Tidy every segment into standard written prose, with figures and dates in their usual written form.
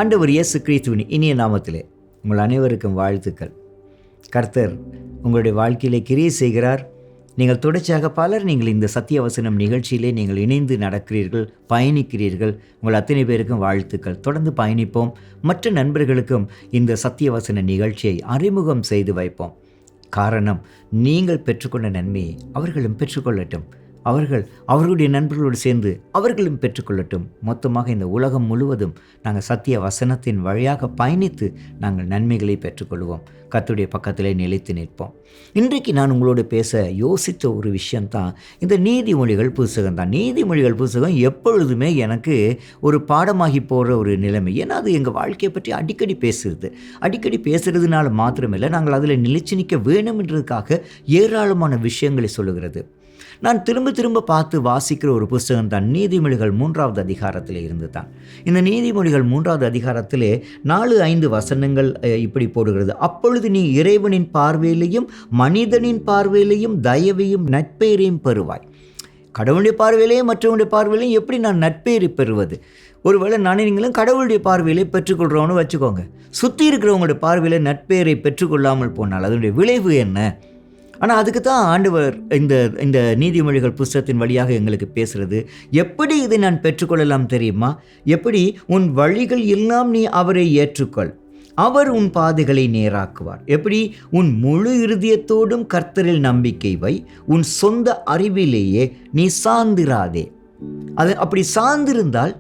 ஆண்டவர் இயேசு கிறிஸ்துவின் இனிய நாமத்திலே உங்கள் அனைவருக்கும் வாழ்த்துக்கள். கர்த்தர் உங்களுடைய வாழ்க்கையிலே கிரியை செய்கிறார். நீங்கள் தொடர்ச்சியாக நீங்கள் இந்த சத்திய வசனம் நிகழ்ச்சியிலே நீங்கள் இணைந்து நடக்கிறீர்கள், பயணிக்கிறீர்கள். உங்கள் அத்தனை பேருக்கும் வாழ்த்துக்கள். தொடர்ந்து பயணிப்போம். மற்ற நண்பர்களுக்கும் இந்த சத்திய வசன நிகழ்ச்சியை அறிமுகம் செய்து வைப்போம். காரணம், நீங்கள் பெற்றுக்கொண்ட நன்மையை அவர்களும் பெற்றுக்கொள்ளட்டும். அவர்களுடைய நண்பர்களோடு சேர்ந்து அவர்களும் பெற்றுக்கொள்ளட்டும். மொத்தமாக இந்த உலகம் முழுவதும் நாங்கள் சத்திய வசனத்தின் வழியாக பயணித்து நாங்கள் நன்மைகளை பெற்றுக்கொள்வோம். கர்த்தருடைய பக்கத்திலே நிலைத்து நிற்போம். இன்றைக்கு நான் உங்களோடு பேச யோசித்த ஒரு விஷயந்தான் இந்த நீதிமொழிகள் புத்தகம் தான். நீதிமொழிகள் புத்தகம் எப்பொழுதுமே எனக்கு ஒரு பாடமாகி போகிற ஒரு நிலைமை. ஏன்னா அது எங்கள் வாழ்க்கையை பற்றி அடிக்கடி பேசுகிறதுனால மாத்திரமில்லை, நாங்கள் அதில் நிலைச்சு நிற்க வேணுமென்றதுக்காக ஏராளமான விஷயங்களை சொல்லுகிறது. நான் திரும்ப பார்த்து வாசிக்கிற ஒரு புஸ்தகம் தான் நீதிமொழிகள் 3வது அதிகாரத்திலே இருந்து தான். இந்த நீதிமொழிகள் 3வது அதிகாரத்திலே 4-5 வசனங்கள் இப்படி போடுகிறது. அப்பொழுது நீ இறைவனின் பார்வையிலையும் மனிதனின் பார்வையிலையும் தயவையும் நட்பெயரையும் பெறுவாய். கடவுளுடைய பார்வையிலையும் மற்றவனுடைய பார்வையிலையும் எப்படி நான் நட்பெயரை பெறுவது? ஒருவேளை நீங்களும் கடவுளுடைய பார்வையிலே பெற்றுக்கொள்கிறோன்னு வச்சுக்கோங்க. சுற்றி இருக்கிறவங்களுடைய பார்வையில் நட்பெயரை பெற்றுக்கொள்ளாமல் போனால் அதனுடைய விளைவு என்ன? ஆனால் அதுக்கு தான் ஆண்டவர் இந்த நீதிமொழிகள் புஸ்தகத்தின் வழியாக எங்களுக்கு பேசுகிறது. எப்படி இதை நான் பெற்றுக்கொள்ளலாம் தெரியுமா? எப்படி? உன் வழிகள் எல்லாம் நீ அவரை ஏற்றுக்கொள், அவர் உன் பாதைகளை நேராக்குவார். எப்படி? உன் முழு இருதயத்தோடும் கர்த்தரில் நம்பிக்கை வை, உன் சொந்த அறிவிலேயே நீ சார்ந்திராதே. அது அப்படி சார்ந்திருந்தால்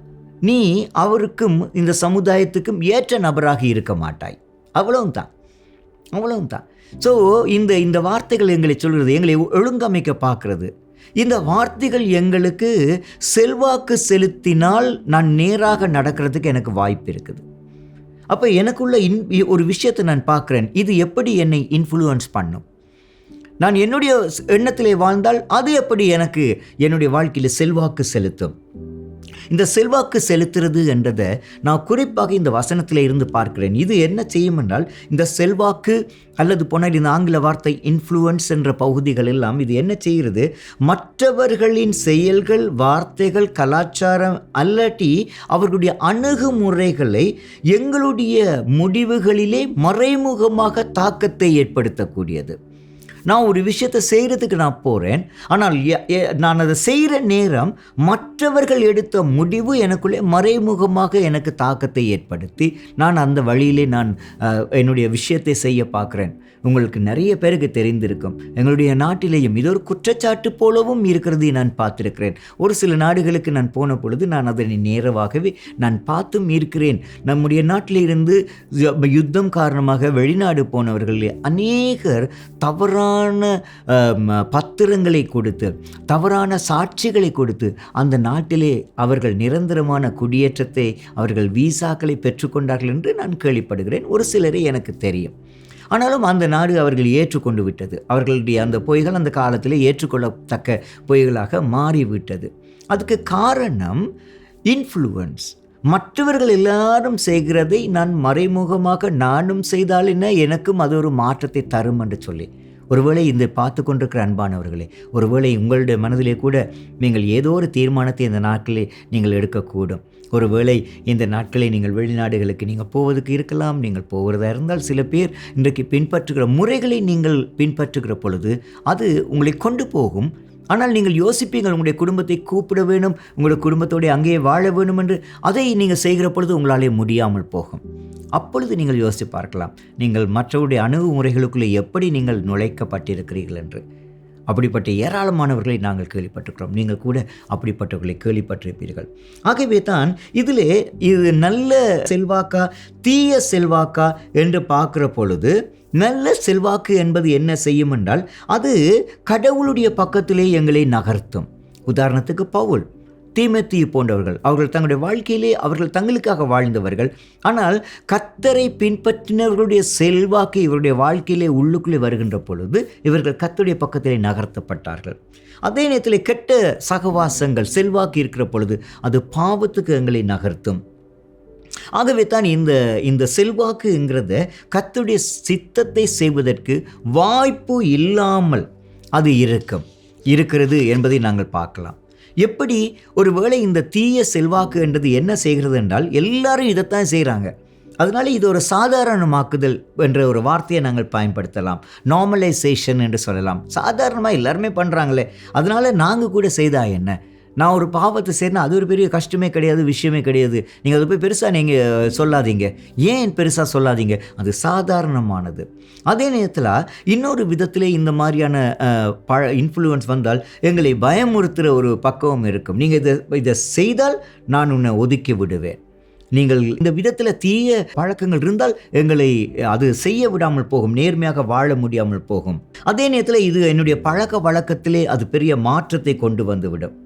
நீ அவருக்கும் இந்த சமுதாயத்துக்கும் ஏற்ற நபராக இருக்க மாட்டாய். அவ்வளவுதான். ஸோ இந்த வார்த்தைகள் எங்களை சொல்கிறது, எங்களை ஒழுங்கமைக்க பார்க்கறது. இந்த வார்த்தைகள் எங்களுக்கு செல்வாக்கு செலுத்தினால் நான் நேராக நடக்கிறதுக்கு எனக்கு வாய்ப்பு இருக்குது. அப்போ எனக்குள்ள ஒரு விஷயத்தை நான் பார்க்குறேன், இது எப்படி என்னை இன்ஃப்ளூயன்ஸ் பண்ணும். நான் என்னுடைய எண்ணத்திலே வாழ்ந்தால் அது எப்படி எனக்கு என்னுடைய வாழ்க்கையில் செல்வாக்கு செலுத்தும். இந்த செல்வாக்கு செலுத்துறது என்றதை நான் குறிப்பாக இந்த வசனத்தில் இருந்து பார்க்கிறேன். இது என்ன செய்யும் என்றால், இந்த செல்வாக்கு அல்லது போனால் இந்த ஆங்கில வார்த்தை இன்ஃப்ளூயன்ஸ் என்ற பகுதிகள் எல்லாம் இது என்ன செய்கிறது? மற்றவர்களின் செயல்கள், வார்த்தைகள், கலாச்சாரம் அல்லாட்டி அவர்களுடைய அணுகுமுறைகளை எங்களுடைய முடிவுகளிலே மறைமுகமாக தாக்கத்தை ஏற்படுத்தக்கூடியது. நான் ஒரு விஷயத்தை செய்கிறதுக்கு நான் போகிறேன், ஆனால் நான் அதை செய்கிற நேரம் மற்றவர்கள் எடுத்த முடிவு எனக்குள்ளே மறைமுகமாக எனக்கு தாக்கத்தை ஏற்படுத்தி நான் அந்த வழியிலே நான் என்னுடைய விஷயத்தை செய்ய பார்க்குறேன். உங்களுக்கு நிறைய பேருக்கு தெரிந்திருக்கும், எங்களுடைய நாட்டிலேயும் இது ஒரு குற்றச்சாட்டு போலவும் இருக்கிறதை நான் பார்த்துருக்கிறேன். ஒரு சில நாடுகளுக்கு நான் போன பொழுது நான் அதனை நேரவாகவே நான் பார்த்தும் இருக்கிறேன். நம்முடைய நாட்டிலிருந்து யுத்தம் காரணமாக வெளிநாடு போனவர்களே அநேகர் தவறான பத்திரங்களை கொடுத்து, தவறான சாட்சிகளை கொடுத்து அந்த நாட்டிலே அவர்கள் நிரந்தரமான குடியேற்றத்தை, அவர்கள் வீசாக்களை பெற்றுக்கொண்டார்கள் என்று நான் கேள்விப்படுகிறேன். ஒரு சிலரை எனக்கு தெரியும். ஆனாலும் அந்த நாடு அவர்கள் ஏற்றுக்கொண்டு விட்டது. அவர்களுடைய அந்த பொய்கள் அந்த காலத்தில் ஏற்றுக்கொள்ளத்தக்க பொய்களாக மாறிவிட்டது. அதுக்கு காரணம் இன்ஃப்ளூயன்ஸ். மற்றவர்கள் எல்லாரும் செய்கிறதை நான் மறைமுகமாக நானும் செய்தால் என்ன, எனக்கும் அது ஒரு மாற்றத்தை தரும் என்று சொல்லி. ஒருவேளை இந்த பார்த்து கொண்டிருக்கிற அன்பானவர்களே, ஒருவேளை உங்களுடைய மனதிலே கூட நீங்கள் ஏதோ ஒரு தீர்மானத்தை இந்த நாட்களே நீங்கள் எடுக்கக்கூடும். ஒருவேளை இந்த நாட்களை நீங்கள் வெளிநாடுகளுக்கு நீங்கள் போவதற்கு இருக்கலாம். நீங்கள் போகிறதா இருந்தால் சில பேர் இன்றைக்கு பின்பற்றுகிற முறைகளை நீங்கள் பின்பற்றுகிற பொழுது அது உங்களை கொண்டு போகும். ஆனால் நீங்கள் யோசிப்பீங்கள், உங்களுடைய குடும்பத்தை கூப்பிட வேணும், உங்களுடைய குடும்பத்தோடு அங்கேயே வாழ வேணும் என்று. அதை நீங்கள் செய்கிற பொழுது உங்களாலே முடியாமல் போகும். அப்பொழுது நீங்கள் யோசித்து பார்க்கலாம், நீங்கள் மற்றவருடைய அணுகுமுறைகளுக்குள்ளே எப்படி நீங்கள் நுழைக்கப்பட்டிருக்கிறீர்கள் என்று. அப்படிப்பட்ட ஏராளமானவர்களை நாங்கள் கேள்விப்பட்டிருக்கிறோம். நீங்கள் கூட அப்படிப்பட்டவர்களை கேள்விப்பட்டிருப்பீர்கள். ஆகவே தான் இது நல்ல செல்வாக்கா தீய செல்வாக்கா என்று பார்க்குற பொழுது, நல்ல செல்வாக்கு என்பது என்ன செய்யும் என்றால், அது கடவுளுடைய பக்கத்திலே எங்களை நகர்த்தும். உதாரணத்துக்கு பவுல், தீமோத்தேயு போன்றவர்கள், அவர்கள் தங்களுடைய வாழ்க்கையிலே அவர்கள் தங்களுக்காக வாழ்ந்தவர்கள். ஆனால் கர்த்தரை பின்பற்றினவர்களுடைய செல்வாக்கு இவருடைய வாழ்க்கையிலே உள்ளுக்குள்ளே வருகின்ற பொழுது இவர்கள் கர்த்தருடைய பக்கத்திலே நகர்த்தப்பட்டார்கள். அதே நேரத்தில் கெட்ட சகவாசங்கள் செல்வாக்கு இருக்கிற பொழுது அது பாவத்துக்கு எங்களை நகர்த்தும். ஆகவே தான் இந்த செல்வாக்குங்கிறத கர்த்தருடைய சித்தத்தை செய்வதற்கு வாய்ப்பு இல்லாமல் அது இருக்கிறது என்பதை நாங்கள் பார்க்கலாம். எப்படி ஒருவேளை இந்த தீய செல்வாக்கு என்றது என்ன செய்கிறது என்றால் எல்லாரும் இதைத்தான் செய்கிறாங்க. அதனால இது ஒரு சாதாரணமாக்குதல் என்ற ஒரு வார்த்தையை நாங்கள் பயன்படுத்தலாம். நார்மலைசேஷன் என்று சொல்லலாம். சாதாரணமாக எல்லாருமே பண்ணுறாங்களே, அதனால நாங்கள் கூட செய்தா என்ன? நான் ஒரு பாவத்தை செய்யணும், அது ஒரு பெரிய கஷ்டமே கிடையாது, விஷயமே கிடையாது. நீங்கள் அதை போய் பெருசாக நீங்கள் சொல்லாதீங்க. ஏன் பெருசாக சொல்லாதீங்க? அது சாதாரணமானது. அதே நேரத்தில் இன்னொரு விதத்திலே இந்த மாதிரியான இன்ஃப்ளூயன்ஸ் வந்தால் எங்களை பயமுறுத்துகிற ஒரு பக்குவம் இருக்கும். நீங்கள் இதை செய்தால் நான் உன்னை ஒதுக்கி விடுவேன். நீங்கள் இந்த விதத்தில் தீய பழக்கங்கள் இருந்தால் எங்களை அது செய்ய விடாமல் போகும், நேர்மையாக வாழ முடியாமல் போகும். அதே நேரத்தில் இது என்னுடைய பழக்க வழக்கத்திலே அது பெரிய மாற்றத்தை கொண்டு வந்துவிடும்.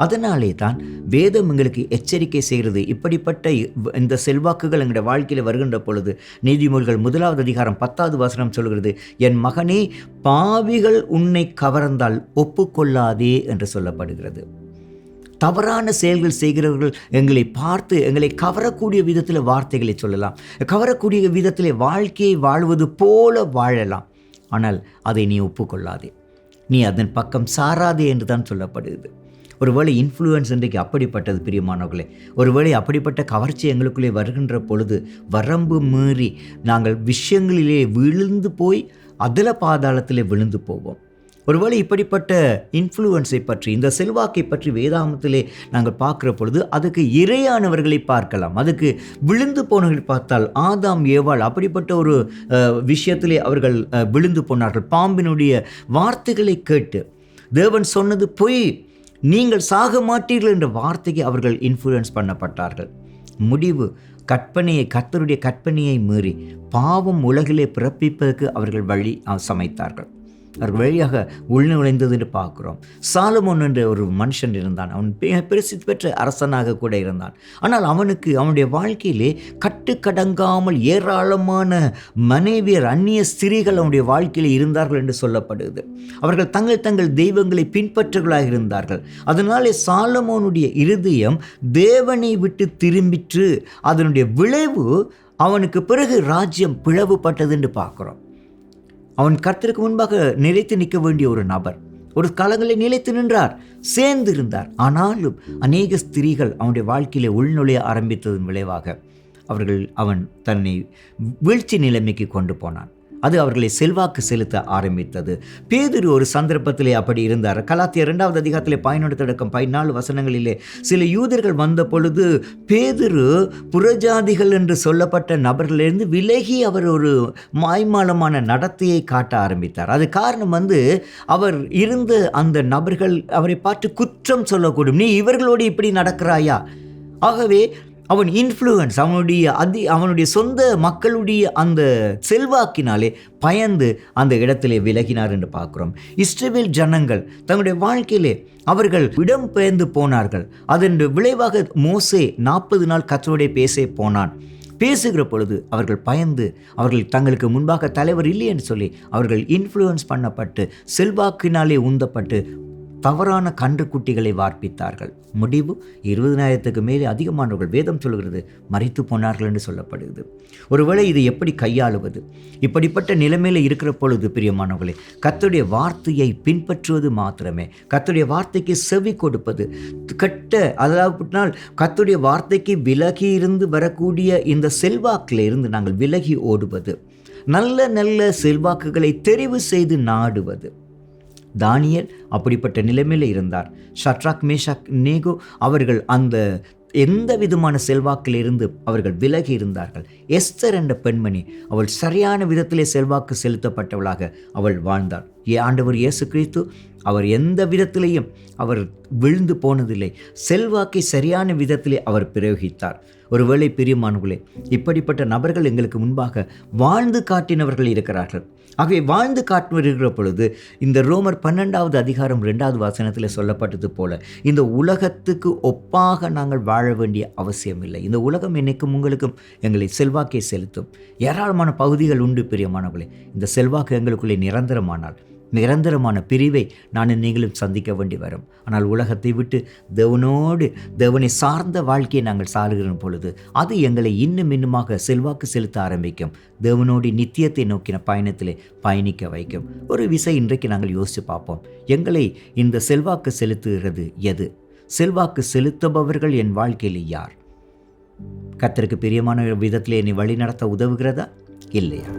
அதனாலே தான் வேதம் எங்களுக்கு எச்சரிக்கை செய்கிறது. இப்படிப்பட்ட இந்த செல்வாக்குகள் எங்களுடைய வாழ்க்கையில் வருகின்ற பொழுது நீதிமொழிகள் 1வது அதிகாரம் 10வது வசனம் சொல்கிறது, என் மகனே, பாவிகள் உன்னை கவர்ந்தால் ஒப்புக்கொள்ளாதே என்று சொல்லப்படுகிறது. தவறான செயல்கள் செய்கிறவர்கள் எங்களை பார்த்து எங்களை கவரக்கூடிய விதத்தில் வார்த்தைகளை சொல்லலாம், கவரக்கூடிய விதத்தில் வாழ்க்கையை வாழ்வது போல வாழலாம். ஆனால் அதை நீ ஒப்புக்கொள்ளாதே, நீ அதன் பக்கம் சாராதே என்று தான் சொல்லப்படுகிறது. ஒருவேளை இன்ஃப்ளூயன்ஸ் இன்றைக்கு அப்படிப்பட்டது பிரியமானவர்களே. ஒருவேளை அப்படிப்பட்ட கவர்ச்சி எங்களுக்குள்ளே வருகின்ற பொழுது வரம்பு மீறி நாங்கள் விஷயங்களிலே விழுந்து போய் அதில் பாதாளத்திலே விழுந்து போவோம். ஒருவேளை இப்படிப்பட்ட இன்ஃப்ளூயன்ஸை பற்றி, இந்த செல்வாக்கை பற்றி வேதாகமத்திலே நாங்கள் பார்க்குற பொழுது அதுக்கு இறையானவர்களை பார்க்கலாம். அதுக்கு விழுந்து போனவர்கள் பார்த்தால் ஆதாம் ஏவாள் அப்படிப்பட்ட ஒரு விஷயத்திலே அவர்கள் விழுந்து போனார்கள். பாம்பினுடைய வார்த்தைகளை கேட்டு தேவன் சொன்னது பொய், நீங்கள் சாக மாட்டீர்கள் என்ற வார்த்தைக்கு அவர்கள் இன்ஃப்ளூயன்ஸ் பண்ணப்பட்டார்கள். முடிவு கர்த்தருடைய கற்பனையை மீறி பாவம் உலகிலே பிறப்பிப்பதற்கு அவர்கள் வழி சமைத்தார்கள். அவர்கள் வழியாக உள்நுழைந்தது என்று பார்க்குறோம். சாலமோன் என்ற ஒரு மனுஷன் இருந்தான். அவன் பிரசித்தி பெற்ற அரசனாக கூட இருந்தான். ஆனால் அவனுடைய வாழ்க்கையிலே கட்டுக்கடங்காமல் ஏராளமான மனைவியர், அந்நிய ஸ்திரீகள் அவனுடைய வாழ்க்கையில் இருந்தார்கள் என்று சொல்லப்படுது. அவர்கள் தங்கள் தெய்வங்களை பின்பற்றர்களாக இருந்தார்கள். அதனாலே சாலமோனுடைய இருதயம் தேவனை விட்டு திரும்பிற்று. அதனுடைய விளைவு அவனுக்கு பிறகு ராஜ்யம் பிளவுபட்டது என்று பார்க்குறோம். அவன் கர்த்தருக்கு முன்பாக நிலைத்து நிற்க வேண்டிய ஒரு நபர், ஒரு காலங்களில் நிலைத்து நின்றார், சேர்ந்திருந்தார். ஆனாலும் அநேக ஸ்திரீகள் அவனுடைய வாழ்க்கையிலே உள்நுழைய ஆரம்பித்ததன் விளைவாக அவன் தன்னை வீழ்ச்சி நிலைமைக்கு கொண்டு போனான். அது அவர்களை செல்வாக்கு செலுத்த ஆரம்பித்தது. பேதுரு ஒரு சந்தர்ப்பத்திலே அப்படி இருந்தார். கலாத்தியர் 2வது அதிகாரத்திலே 11-14 வசனங்களிலே சில யூதர்கள் வந்த பொழுது பேதுரு புறஜாதிகள் என்று சொல்லப்பட்ட நபர்களிலிருந்து விலகி அவர் ஒரு மாய்மாலமான நடத்தையை காட்ட ஆரம்பித்தார். அது காரணம் அவர் இருந்த அந்த நபர்கள் அவரை பார்த்து குற்றம் சொல்லக்கூடும், நீ இவர்களோடு இப்படி நடக்கிறாயா? ஆகவே அவன் இன்ஃப்ளூயன்ஸ், அவனுடைய சொந்த மக்களுடைய அந்த செல்வாக்கினாலே பயந்து அந்த இடத்திலே விலகினார் என்று பார்க்கிறோம். இஸ்ரவேல் ஜனங்கள் தங்களுடைய வாழ்க்கையிலே அவர்கள் இடம் பெயர்ந்து போனார்கள். அதன் விளைவாக மோசே 40 நாள் கர்த்தரோடே பேச போனான். பேசுகிற பொழுது அவர்கள் பயந்து, அவர்கள் தங்களுக்கு முன்பாக தலைவர் இல்லை என்று சொல்லி அவர்கள் இன்ஃப்ளூயன்ஸ் பண்ணப்பட்டு செல்வாக்கினாலே உந்தப்பட்டு தவறான கன்றுக்குட்டிகளை வார்ப்பித்தார்கள். முடிவு 20,000க்கு மேலே அதிகமானவர்கள் வேதம் சொல்கிறது மரித்து போனார்கள் என்று சொல்லப்படுகிறது. ஒருவேளை இதை எப்படி கையாளுவது? இப்படிப்பட்ட நிலைமையில் இருக்கிற பொழுது பிரியமானவர்களே, கர்த்தருடைய வார்த்தையை பின்பற்றுவது மாத்திரமே, கர்த்தருடைய வார்த்தைக்கு செவி கொடுப்பது, அதாவது கர்த்தருடைய வார்த்தைக்கு விலகி இருந்து வரக்கூடிய இந்த செல்வாக்கில் இருந்து நாங்கள் விலகி ஓடுவது, நல்ல நல்ல செல்வாக்குகளை தெரிவு செய்து நாடுவது. தானியேல் அப்படிப்பட்ட நிலைமையில் இருந்தார். ஷட்ராக், மேஷாக், நேகோ அவர்கள் அந்த எந்த விதமான செல்வாக்கிலிருந்து அவர்கள் விலகி இருந்தார்கள். எஸ்தர் என்ற பெண்மணி, அவள் சரியான விதத்திலே செல்வாக்கு செலுத்தப்பட்டவளாக அவள் வாழ்ந்தாள். ஆண்டவர் இயேசு கிறிஸ்து அவர் எந்த விதத்திலேயும் அவர் விழுந்து போனதில்லை. செல்வாக்கை சரியான விதத்திலே அவர் பிரயோகித்தார். ஒருவேளை பிரியமானவர்களே, இப்படிப்பட்ட நபர்கள் எங்களுக்கு முன்பாக வாழ்ந்து காட்டினவர்கள் இருக்கிறார்கள். ஆகவே வாழ்ந்து காட்டு வருகிற பொழுது இந்த ரோமர் 12வது அதிகாரம் 2வது வசனத்தில் சொல்லப்பட்டது போல இந்த உலகத்துக்கு ஒப்பாக நாங்கள் வாழ வேண்டிய அவசியம் இல்லை. இந்த உலகம் என்னைக்கும் உங்களுக்கும் எங்களை செல்வாக்கை செலுத்தும் ஏராளமான பகுதிகள் உண்டு பிரியமானவர்களே. இந்த செல்வாக்கு எங்களுக்குள்ளே நிரந்தரமான பிரிவை நானும் நீங்களும் சந்திக்க வேண்டி வரும். ஆனால் உலகத்தை விட்டு தேவனை சார்ந்த வாழ்க்கையை நாங்கள் சாருகிற பொழுது அது எங்களை இன்னுமாக செல்வாக்கு செலுத்த ஆரம்பிக்கும். தேவனோடு நித்தியத்தை நோக்கின பயணத்திலே பயணிக்க வைக்கும். ஒரு விசை இன்றைக்கு நாங்கள் யோசித்து பார்ப்போம், எங்களை இந்த செல்வாக்கு செலுத்துகிறது எது? செல்வாக்கு செலுத்துபவர்கள் என் வாழ்க்கையில் யார்? கர்த்தருக்கு பிரியமான விதத்தில் என்னை வழிநடத்த உதவுகிறதா இல்லையா?